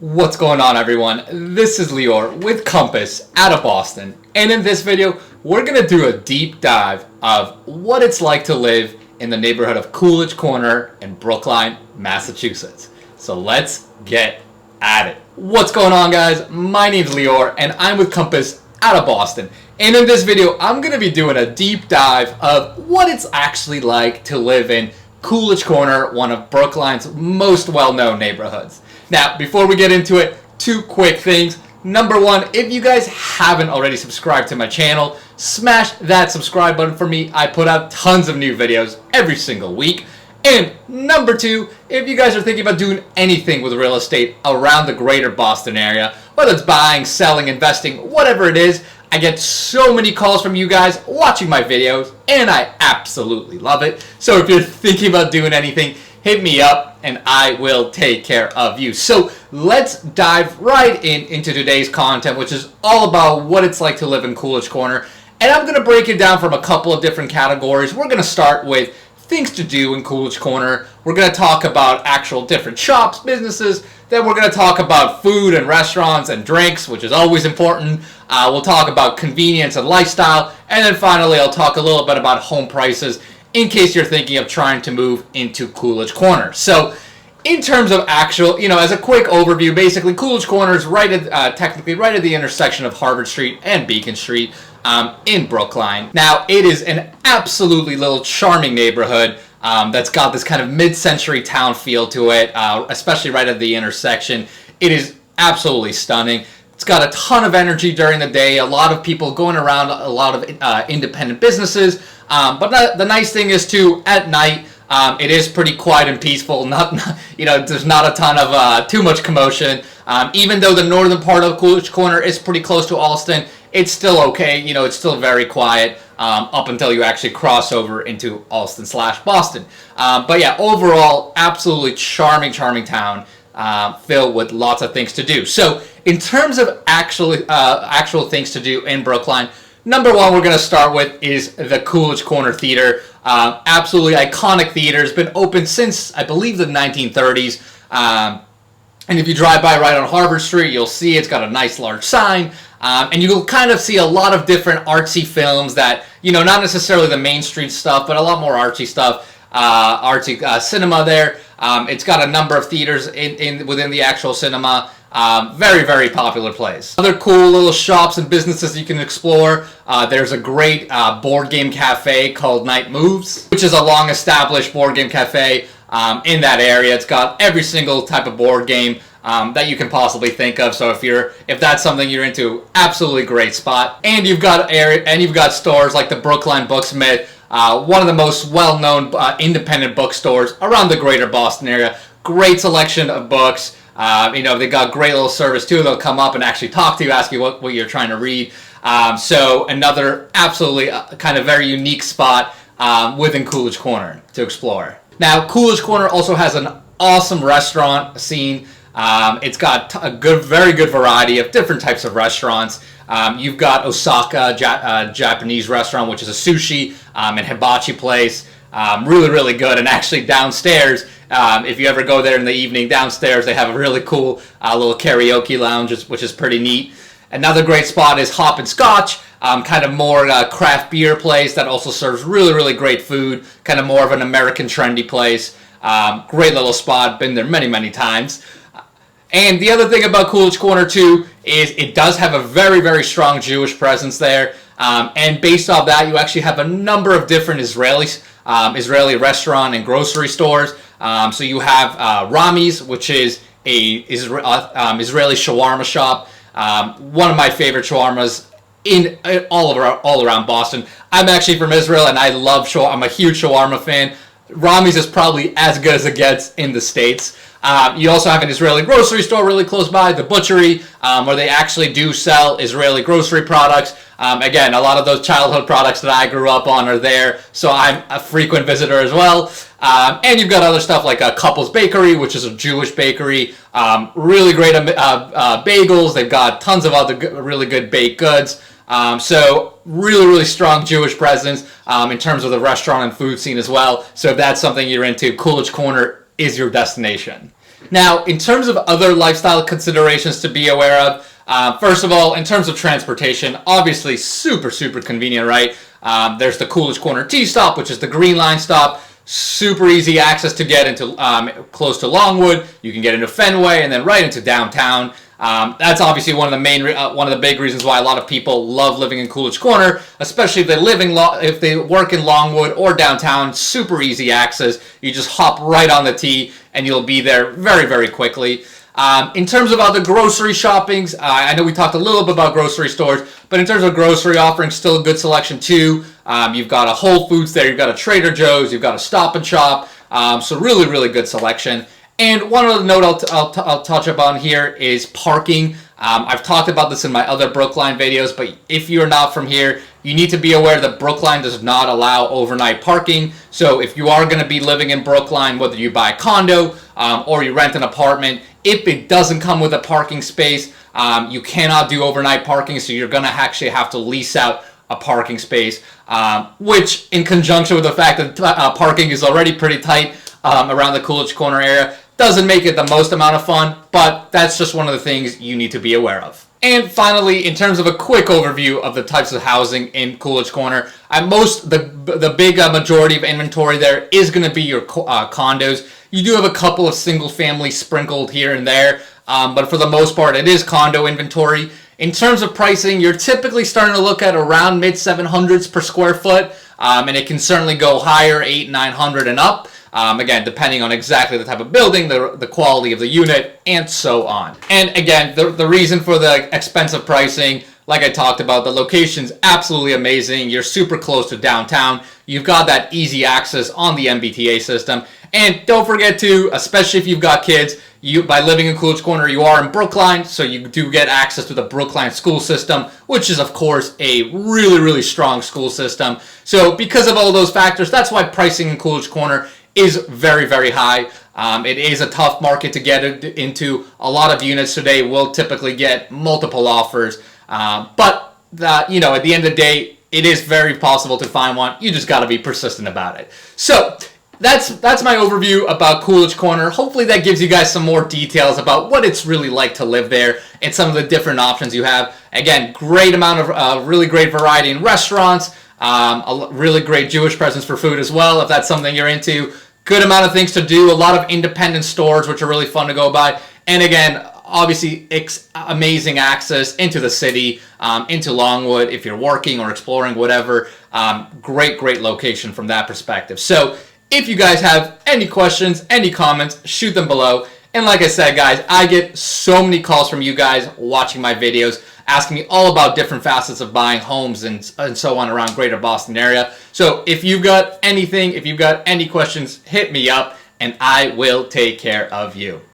What's going on, everyone? This is Lior with Compass out of Boston, and in this video we're going to do a deep dive of what it's like to live in the neighborhood of Coolidge Corner in Brookline, Massachusetts. So let's get at it. What's going on, guys? My name is Lior and I'm with Compass out of Boston, and in this video I'm going to be doing a deep dive of what it's actually like to live in Coolidge Corner, one of Brookline's most well-known neighborhoods. Now, before we get into it, two quick things. Number one, if you guys haven't already subscribed to my channel, smash that subscribe button for me. I put out tons of new videos every single week. And number two, if you guys are thinking about doing anything with real estate around the greater Boston area, whether it's buying, selling, investing, whatever it is, I get so many calls from you guys watching my videos, and I absolutely love it. So if you're thinking about doing anything, hit me up and I will take care of you. So let's dive right into today's content, which is all about what it's like to live in Coolidge Corner. And I'm going to break it down from a couple of different categories. We're going to start with things to do in Coolidge Corner. We're going to talk about actual different shops, businesses. Then we're going to talk about food and restaurants and drinks, which is always important. We'll talk about convenience and lifestyle. And then finally, I'll talk a little bit about home prices in case you're thinking of trying to move into Coolidge Corner. So in terms of actual, as a quick overview, basically Coolidge Corner is technically right at the intersection of Harvard Street and Beacon Street in Brookline. Now, it is an absolutely little charming neighborhood that's got this kind of mid-century town feel to it, especially right at the intersection. It is absolutely stunning. It's got a ton of energy during the day, a lot of people going around, a lot of independent businesses. But the nice thing is, too, at night, it is pretty quiet and peaceful. There's not a ton of too much commotion. Even though the northern part of Coolidge Corner is pretty close to Allston, it's still okay. It's still very quiet up until you actually cross over into Allston/Boston. But yeah, overall, absolutely charming town. Filled with lots of things to do. So in terms of actual things to do in Brookline, number one we're going to start with is the Coolidge Corner Theater. Absolutely iconic theater. It's been open since, I believe, the 1930s. And if you drive by right on Harvard Street, you'll see it's got a nice large sign. And you'll kind of see a lot of different artsy films that, not necessarily the Main Street stuff, but a lot more artsy stuff. Artsy cinema there. It's got a number of theaters within the actual cinema. Very popular place. Other cool little shops and businesses you can explore. There's a great board game cafe called Night Moves, which is a long established board game cafe in that area. It's got every single type of board game that you can possibly think of. So if that's something you're into, absolutely great spot. And you've got stores like the Brookline Booksmith, one of the most well-known independent bookstores around the greater Boston area. Great selection of books. They got great little service too. They'll come up and actually talk to you, ask you what you're trying to read. So another absolutely kind of very unique spot within Coolidge Corner to explore. Now, Coolidge Corner also has an awesome restaurant scene. It's got a very good variety of different types of restaurants. You've got Osaka Japanese restaurant, which is a sushi and hibachi place. Really good. And actually downstairs, if you ever go there in the evening, downstairs they have a really cool little karaoke lounge, which is pretty neat. Another great spot is Hop and Scotch, kind of more craft beer place that also serves really great food, kind of more of an American trendy place. Great little spot, been there many times. And the other thing about Coolidge Corner too is it does have a very strong Jewish presence there. And based off that, you actually have a number of different Israeli restaurant and grocery stores. So you have Rami's, which is a Israeli shawarma shop. One of my favorite shawarmas in all around Boston. I'm actually from Israel and I love shawarma. I'm a huge shawarma fan. Rami's is probably as good as it gets in the States. You also have an Israeli grocery store really close by, the Butchery, where they actually do sell Israeli grocery products. Again, a lot of those childhood products that I grew up on are there, so I'm a frequent visitor as well. And you've got other stuff like Couples Bakery, which is a Jewish bakery. Really great bagels. They've got tons of other really good baked goods. So really strong Jewish presence in terms of the restaurant and food scene as well. So if that's something you're into, Coolidge Corner is your destination. Now, in terms of other lifestyle considerations to be aware of, first of all, in terms of transportation, obviously super, super convenient, right? There's the Coolidge Corner T-stop, which is the Green Line stop. Super easy access to get into close to Longwood. You can get into Fenway and then right into downtown. That's obviously one of the big reasons why a lot of people love living in Coolidge Corner, especially if if they work in Longwood or downtown. Super easy access. You just hop right on the T and you'll be there very, very quickly. In terms of other grocery shoppings, I know we talked a little bit about grocery stores, but in terms of grocery offerings, still a good selection too. You've got a Whole Foods there, you've got a Trader Joe's, you've got a Stop and Shop, so really, really good selection. And one other note I'll touch upon here is parking. I've talked about this in my other Brookline videos, but if you're not from here, you need to be aware that Brookline does not allow overnight parking. So if you are going to be living in Brookline, whether you buy a condo or you rent an apartment, if it doesn't come with a parking space, you cannot do overnight parking, so you're going to actually have to lease out a parking space, which in conjunction with the fact that parking is already pretty tight around the Coolidge Corner area, doesn't make it the most amount of fun, but that's just one of the things you need to be aware of. And finally, in terms of a quick overview of the types of housing in Coolidge Corner, the big majority of inventory there is going to be your condos. You do have a couple of single family sprinkled here and there, but for the most part, it is condo inventory. In terms of pricing, you're typically starting to look at around mid 700s per square foot, and it can certainly go higher, 800, 900 and up. Again, depending on exactly the type of building, the quality of the unit, and so on. And again, the reason for the expensive pricing, like I talked about, the location's absolutely amazing. You're super close to downtown. You've got that easy access on the MBTA system. And don't forget to, especially if you've got kids, by living in Coolidge Corner, you are in Brookline, so you do get access to the Brookline school system, which is, of course, a really, really strong school system. So because of all those factors, that's why pricing in Coolidge Corner is very, very high. It is a tough market to get into. A lot of units today will typically get multiple offers, but at the end of the day, it is very possible to find one. You just got to be persistent about it. So that's my overview about Coolidge Corner. Hopefully that gives you guys some more details about what it's really like to live there and some of the different options you have. Again, great amount of really great variety in restaurants. A really great Jewish presence for food as well, if that's something you're into. Good amount of things to do, a lot of independent stores, which are really fun to go by. And again, obviously, amazing access into the city, into Longwood, if you're working or exploring, whatever. Great location from that perspective. So if you guys have any questions, any comments, shoot them below. And like I said, guys, I get so many calls from you guys watching my videos, asking me all about different facets of buying homes and so on around greater Boston area. So if you've got anything, if you've got any questions, hit me up and I will take care of you.